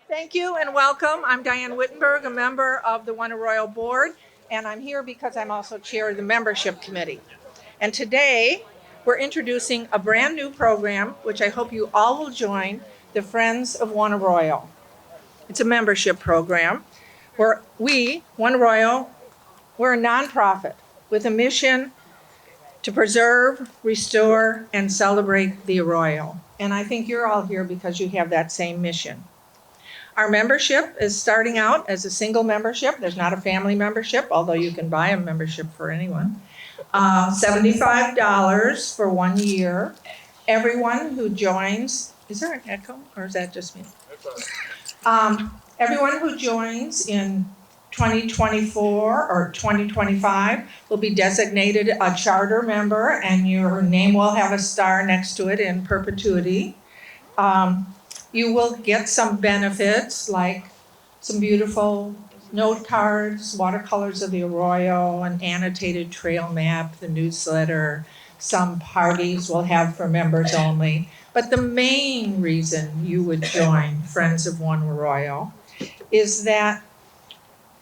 Thank you and welcome. I'm Diane Wittenberg, a member of the One Arroyo Board, and I'm here because I'm also chair of the membership committee. And today, we're introducing a brand new program, which I hope you all will join, the Friends of One Arroyo. It's a membership program where we, One Arroyo, we're a nonprofit with a mission to preserve, restore, and celebrate the Arroyo. And I think you're all here because you have that same mission. Our membership is starting out as a single membership. There's not a family membership, although you can buy a membership for anyone. $75 for 1 year. Everyone who joins, is there an echo or is that just me? Everyone who joins in 2024 or 2025 will be designated a charter member, and your name will have a star next to it in perpetuity. You will get some benefits like some beautiful note cards, watercolors of the Arroyo, an annotated trail map, the newsletter, some parties we'll have for members only. But the main reason you would join Friends of One Arroyo is that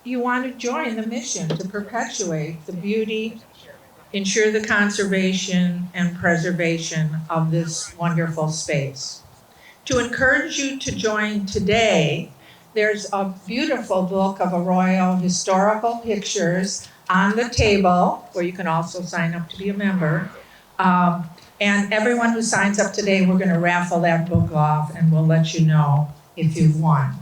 you want to join the mission to perpetuate the beauty, ensure the conservation and preservation of this wonderful space. To encourage you to join today, there's a beautiful book of Arroyo historical pictures on the table, where you can also sign up to be a member. And everyone who signs up today, we're going to raffle that book off, and we'll let you know if you've won.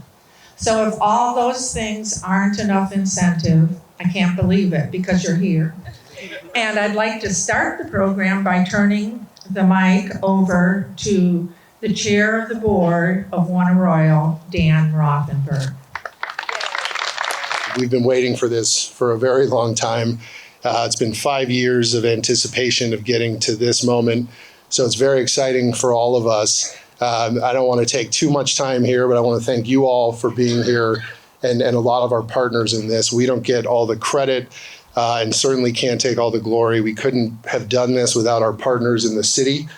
So if all those things aren't enough incentive, I can't believe it, because you're here. And I'd like to start the program by turning the mic over to the chair of the board of One Arroyo, Dan Rothenberg. We've been waiting for this for a very long time. It's been 5 years of anticipation of getting to this moment. So it's very exciting for all of us. I don't want to take too much time here, but I want to thank you all for being here and a lot of our partners in this. We don't get all the credit and certainly can't take all the glory. We couldn't have done this without our partners in the city.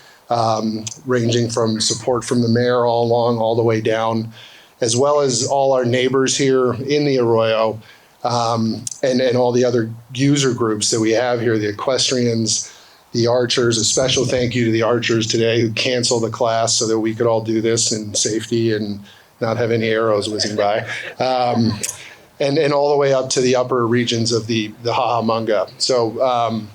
Ranging from support from the mayor all along, all the way down, as well as all our neighbors here in the Arroyo, and all the other user groups that we have here, the equestrians, the archers. A special thank you to the archers today who canceled the class so that we could all do this in safety and not have any arrows whizzing by. And all the way up to the upper regions of the Hahamunga. So,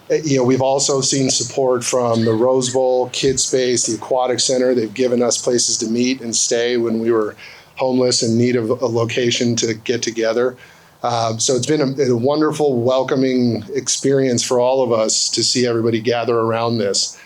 we've also seen support from the Rose Bowl, Kids Space, the Aquatic Center. They've given us places to meet and stay when we were homeless in need of a location to get together. So it's been a wonderful, welcoming experience for all of us to see everybody gather around this.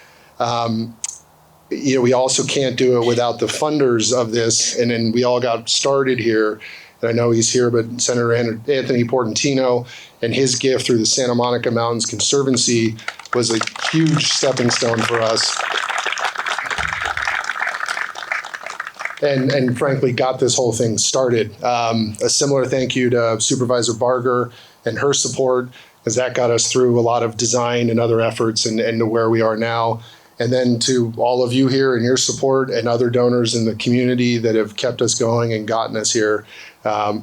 We also can't do it without the funders of this, and then we all got started here. And I know he's here, but Senator Anthony Portantino and his gift through the Santa Monica Mountains Conservancy was a huge stepping stone for us. And frankly, got this whole thing started. A similar thank you to Supervisor Barger and her support, as that got us through a lot of design and other efforts and to where we are now. And then to all of you here and your support and other donors in the community that have kept us going and gotten us here.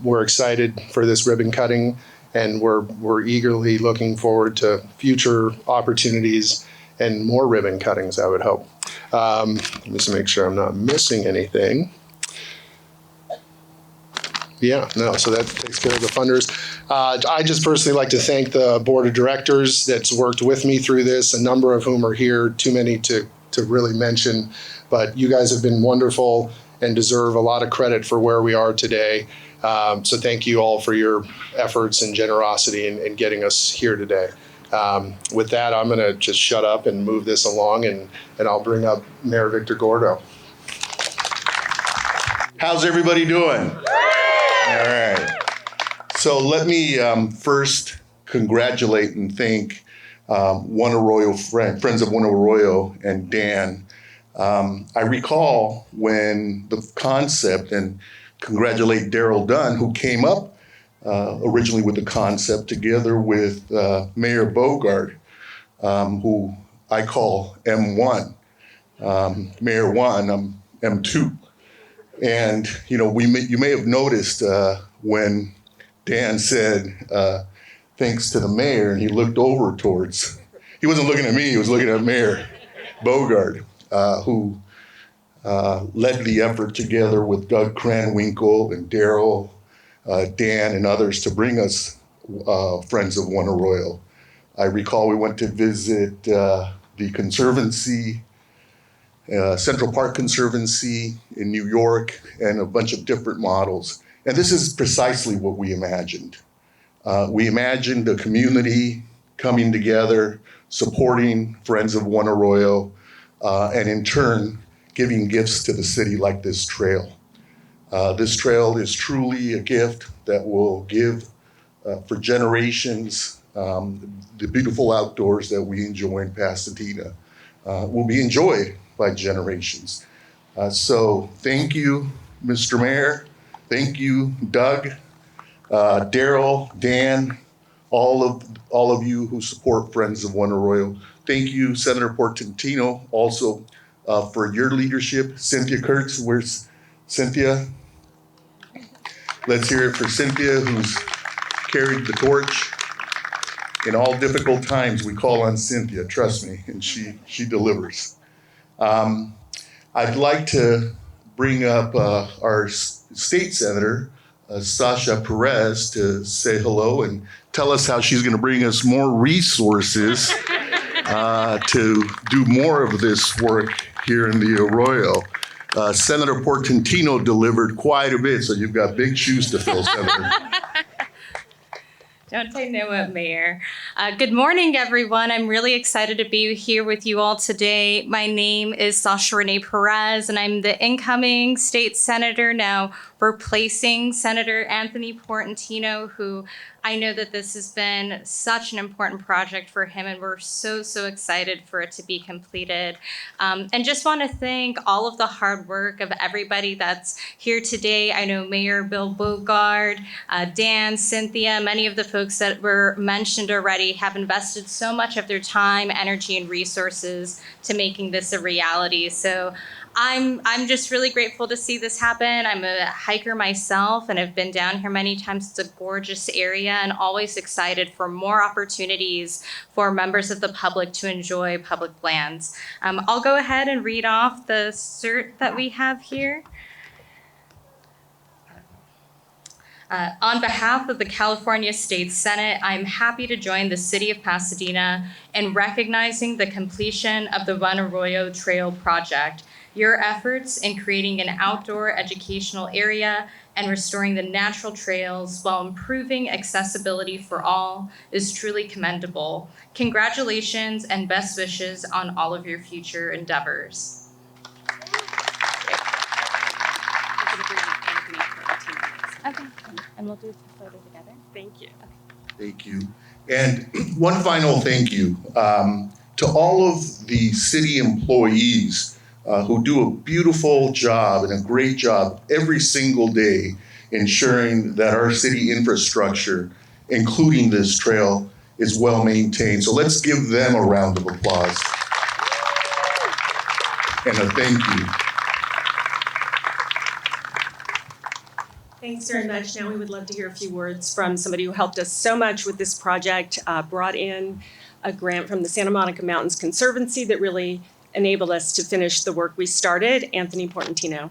We're excited for this ribbon cutting, and we're eagerly looking forward to future opportunities and more ribbon cuttings, I would hope. Just to make sure I'm not missing anything. Yeah, no, so that takes care of the funders. I just personally like to thank the board of directors that's worked with me through this, a number of whom are here, too many to really mention, but you guys have been wonderful and deserve a lot of credit for where we are today. So thank you all for your efforts and generosity in getting us here today. With that, I'm gonna just shut up and move this along, and I'll bring up Mayor Victor Gordo. How's everybody doing? All right. So let me first congratulate and thank One Arroyo Friends of One Arroyo and Dan. I recall when the concept, and congratulate Daryl Dunn, who came up originally with the concept together with Mayor Bogart, who I call M1. Mayor 1, I'm M2. And, you know, you may have noticed when Dan said, thanks to the mayor, and he looked over towards, he wasn't looking at me, he was looking at Mayor Bogard, who led the effort together with Doug Cranwinkle and Daryl, Dan, and others to bring us Friends of One Arroyo. I recall we went to visit the Conservancy, Central Park Conservancy in New York, and a bunch of different models. And this is precisely what we imagined. We imagined a community coming together, supporting Friends of One Arroyo, and in turn, giving gifts to the city like this trail. This trail is truly a gift that will give for generations the beautiful outdoors that we enjoy in Pasadena will be enjoyed by generations. So thank you, Mr. Mayor. Thank you, Doug, Daryl, Dan, all of you who support Friends of One Arroyo. Thank you, Senator Portantino, also for your leadership. Cynthia Kurtz, where's Cynthia? Let's hear it for Cynthia, who's carried the torch. In all difficult times, we call on Cynthia, trust me, and she delivers. I'd like to bring up our state senator, Sasha Perez, to say hello and tell us how she's going to bring us more resources to do more of this work here in the Arroyo. Senator Portantino delivered quite a bit, so you've got big shoes to fill, Senator. Don't say no, Mayor. Good morning, everyone. I'm really excited to be here with you all today. My name is Sasha Renee Perez, and I'm the incoming state senator now replacing Senator Anthony Portantino, who I know that this has been such an important project for him, and we're so excited for it to be completed. And just want to thank all of the hard work of everybody that's here today. I know Mayor Bill Bogard, Dan, Cynthia, many of the folks that were mentioned already have invested so much of their time, energy, and resources to making this a reality. So I'm just really grateful to see this happen. I'm a hiker myself and have been down here many times. It's a gorgeous area and always excited for more opportunities for members of the public to enjoy public lands. I'll go ahead and read off the cert that we have here. On behalf of the California State Senate, I'm happy to join the City of Pasadena in recognizing the completion of the One Arroyo Trail project. Your efforts in creating an outdoor educational area and restoring the natural trails while improving accessibility for all is truly commendable. Congratulations and best wishes on all of your future endeavors. Okay, and we'll do the photo together. Thank you. Okay. Thank you. And one final thank you to all of the city employees who do a beautiful job and a great job every single day ensuring that our city infrastructure, including this trail, is well maintained. So let's give them a round of applause and a thank you. Thanks very much. Now we would love to hear a few words from somebody who helped us so much with this project, brought in a grant from the Santa Monica Mountains Conservancy that really enabled us to finish the work we started, Anthony Portantino.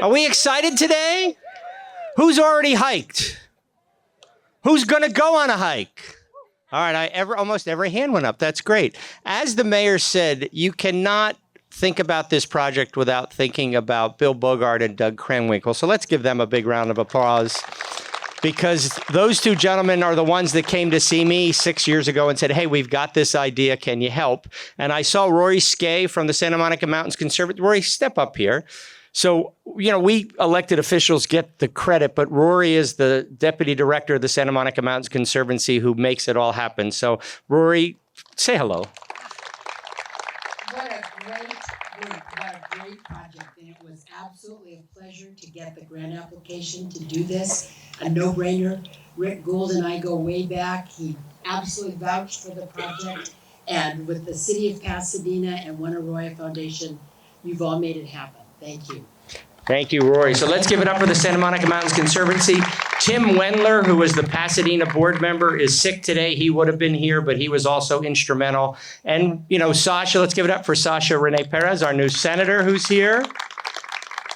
Are we excited today? Who's already hiked? Who's gonna go on a hike? All right, almost every hand went up. That's great. As the mayor said, you cannot think about this project without thinking about Bill Bogard and Doug Cranwinkle. So let's give them a big round of applause, because those two gentlemen are the ones that came to see me 6 years ago and said, hey, we've got this idea, can you help? And I saw Rory Skay from the Santa Monica Mountains Conservancy. Rory, step up here. So, you know, we elected officials get the credit, but Rory is the deputy director of the Santa Monica Mountains Conservancy who makes it all happen. So, Rory, say hello. What a great group, what a great project, and it was absolutely a pleasure to get the grant application to do this, a no-brainer. Rick Gould and I go way back. He absolutely vouched for the project, and with the City of Pasadena and One Arroyo Foundation, You've all made it happen. Thank you. Thank you, Rory. So let's give it up for the Santa Monica Mountains Conservancy. Tim Wendler, who was the Pasadena board member, is sick today. He would have been here, but he was also instrumental. And, Sasha, let's give it up for Sasha Renee Perez, our new senator who's here.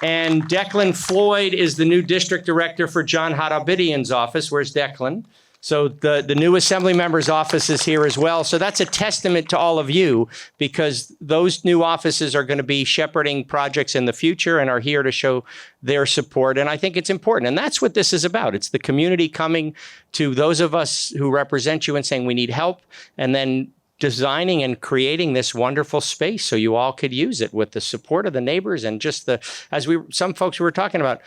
And Declan Floyd is the new district director for John Harabidian's office. Where's Declan? So the new assembly member's office is here as well. So that's a testament to all of you, because those new offices are going to be shepherding projects in the future and are here to show their support. And I think it's important. And that's what this is about. It's the community coming to those of us who represent you and saying we need help, and then designing and creating this wonderful space so you all could use it with the support of the neighbors. And just some folks were talking about,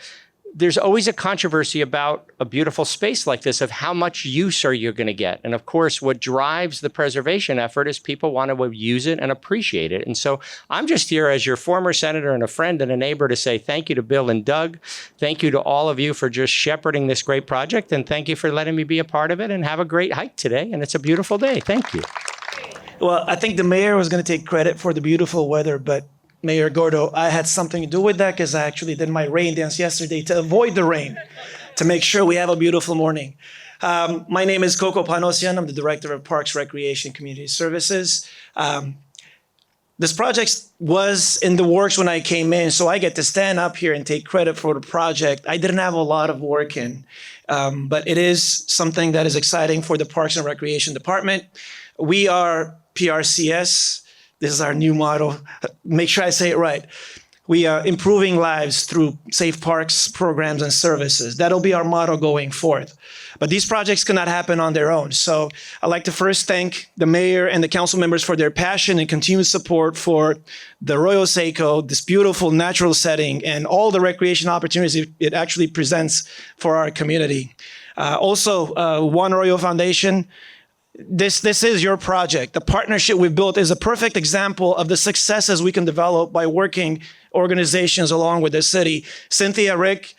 there's always a controversy about a beautiful space like this of how much use are you going to get. And of course, what drives the preservation effort is people want to use it and appreciate it. And so I'm just here as your former senator and a friend and a neighbor to say thank you to Bill and Doug. Thank you to all of you for just shepherding this great project. And thank you for letting me be a part of it, and have a great hike today. And it's a beautiful day. Thank you. Well, I think the mayor was going to take credit for the beautiful weather, but Mayor Gordo, I had something to do with that because I actually did my rain dance yesterday to avoid the rain, to make sure we have a beautiful morning. My name is Coco Panosian. I'm the Director of Parks, Recreation, Community Services. This project was in the works when I came in, so I get to stand up here and take credit for the project. I didn't have a lot of work in, but it is something that is exciting for the Parks and Recreation Department. We are PRCS. This is our new motto. Make sure I say it right. We are improving lives through safe parks, programs, and services. That'll be our motto going forth. But these projects cannot happen on their own. So I'd like to first thank the mayor and the council members for their passion and continued support for the Arroyo Seco, this beautiful natural setting, and all the recreation opportunities it actually presents for our community. Also, One Arroyo Foundation. This is your project. The partnership we've built is a perfect example of the successes we can develop by working organizations along with the city. Cynthia, Rick,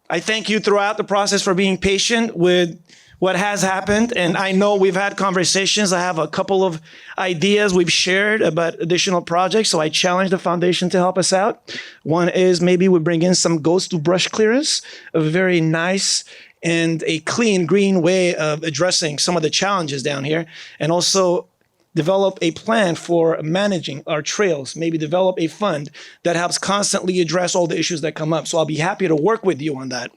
I thank you throughout the process for being patient with what has happened. And I know we've had conversations. I have a couple of ideas we've shared about additional projects. So I challenge the foundation to help us out. One is maybe we bring in some ghost to brush clearance, a very nice and a clean, green way of addressing some of the challenges down here, and also develop a plan for managing our trails, maybe develop a fund that helps constantly address all the issues that come up. So I'll be happy to work with you on that.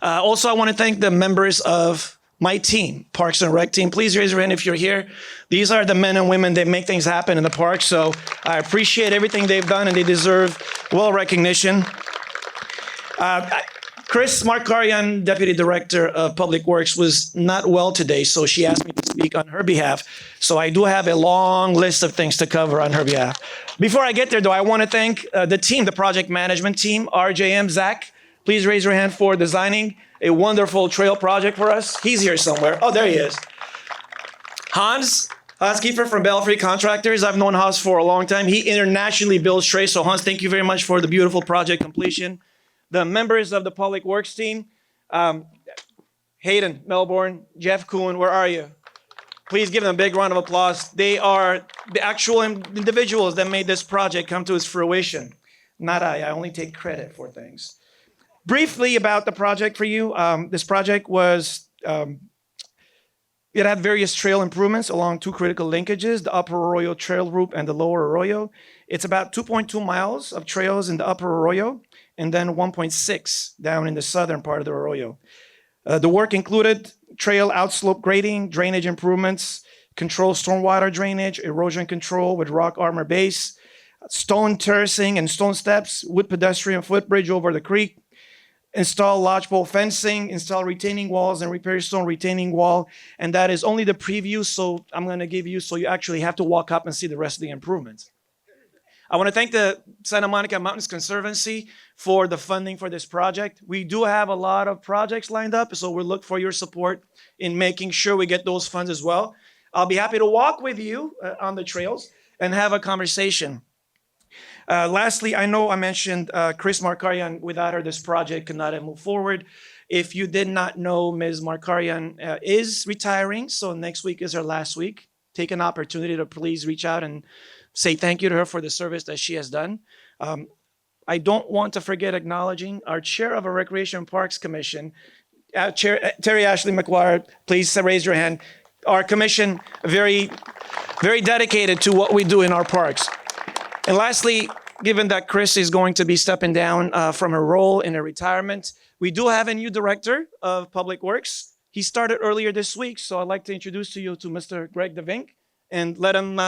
Also, I want to thank the members of my team, Parks and Rec team. Please raise your hand if you're here. These are the men and women that make things happen in the park. So I appreciate everything they've done, and they deserve well recognition. Chris Markarian, Deputy Director of Public Works, was not well today, so she asked me to speak on her behalf. So I do have a long list of things to cover on her behalf. Before I get there, though, I want to thank the team, the project management team, RJM, Zach. Please raise your hand for designing a wonderful trail project for us. He's here somewhere. Oh, there he is. Hans Kiefer from Belfry Contractors. I've known Hans for a long time. He internationally builds trails. So Hans, thank you very much for the beautiful project completion. The members of the Public Works team, Hayden, Melbourne, Jeff Kuhn, where are you? Please give them a big round of applause. They are the actual individuals that made this project come to its fruition. Not I only take credit for things. Briefly about the project for you, this project was, it had various trail improvements along two critical linkages, the Upper Arroyo Trail Route and the Lower Arroyo. It's about 2.2 miles of trails in the Upper Arroyo, and then 1.6 down in the southern part of the Arroyo. The work included trail outslope grading, drainage improvements, control stormwater drainage, erosion control with rock armor base, stone terracing and stone steps, wood pedestrian footbridge over the creek, install lodgepole fencing, install retaining walls, and repair stone retaining wall. And that is only the preview, so I'm going to give you, so you actually have to walk up and see the rest of the improvements. I want to thank the Santa Monica Mountains Conservancy for the funding for this project. We do have a lot of projects lined up, so we'll look for your support in making sure we get those funds as well. I'll be happy to walk with you on the trails and have a conversation. Lastly, I know I mentioned Chris Markarian. Without her, this project could not have moved forward. If you did not know, Ms. Markarian is retiring, so next week is her last week. Take an opportunity to please reach out and say thank you to her for the service that she has done. I don't want to forget acknowledging our chair of our Recreation and Parks Commission, Chair Terry Ashley McGuire. Please raise your hand. Our commission, very dedicated to what we do in our parks. And lastly, given that Chris is going to be stepping down from her role in her retirement, we do have a new director of Public Works. He started earlier this week, so I'd like to introduce to you to Mr. Greg DeVink and let him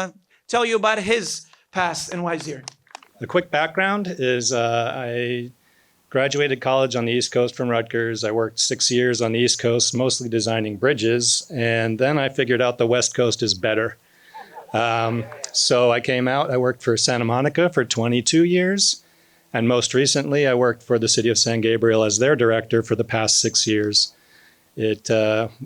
tell you about his past and why he's here. The quick background is I graduated college on the East Coast from Rutgers. I worked 6 years on the East Coast, mostly designing bridges, and then I figured out the West Coast is better. So I came out, I worked for Santa Monica for 22 years, and most recently I worked for the city of San Gabriel as their director for the past 6 years. It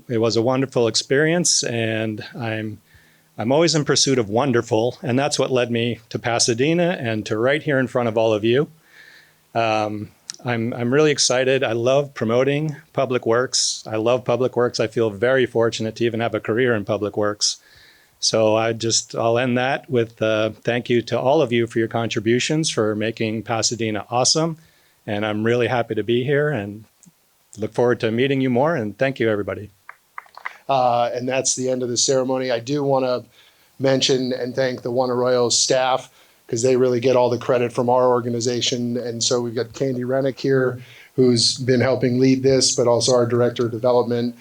was a wonderful experience, and I'm always in pursuit of wonderful, and that's what led me to Pasadena and to right here in front of all of you. I'm really excited. I love promoting public works. I love public works. I feel very fortunate to even have a career in public works. So I'll end that with thank you to all of you for your contributions for making Pasadena awesome. And I'm really happy to be here and look forward to meeting you more. And thank you, everybody. And that's the end of the ceremony. I do want to mention and thank the One Arroyo staff because they really get all the credit from our organization. And so we've got Candy Rennick here, who's been helping lead this, but also our director of development.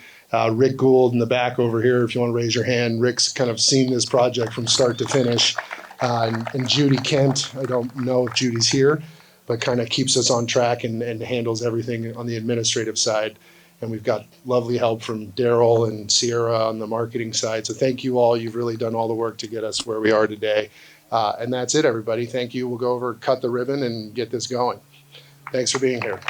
Rick Gould in the back over here, if you want to raise your hand. Rick's kind of seen this project from start to finish. And Judy Kent, I don't know if Judy's here, but kind of keeps us on track and handles everything on the administrative side. And we've got lovely help from Daryl and Sierra on the marketing side. So thank you all. You've really done all the work to get us where we are today. And that's it, everybody. Thank you. We'll go over, cut the ribbon, and get this going. Thanks for being here.